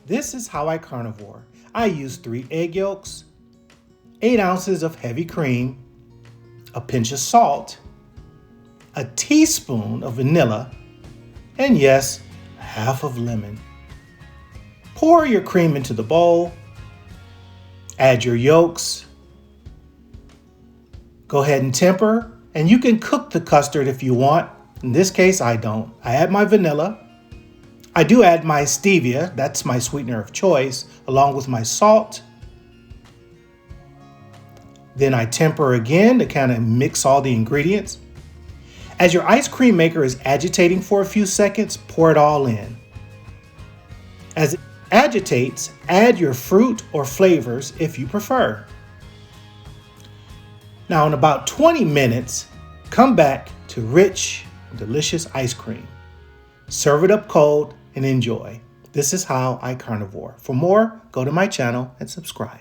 This is how I carnivore. I use 3 egg yolks, 8 ounces of heavy cream, a pinch of salt, a teaspoon of vanilla, and yes, half of lemon. Pour your cream into the bowl, add your yolks, go ahead and temper, and you can cook the custard if you want. In this case, I don't. I add my vanilla. I do add my stevia, that's my sweetener of choice, along with my salt. Then I temper again to kind of mix all the ingredients. As your ice cream maker is agitating for a few seconds, pour it all in. As it agitates, add your fruit or flavors if you prefer. Now in about 20 minutes, come back to rich, delicious ice cream. Serve it up cold and enjoy. This is how I carnivore. For more, go to my channel and subscribe.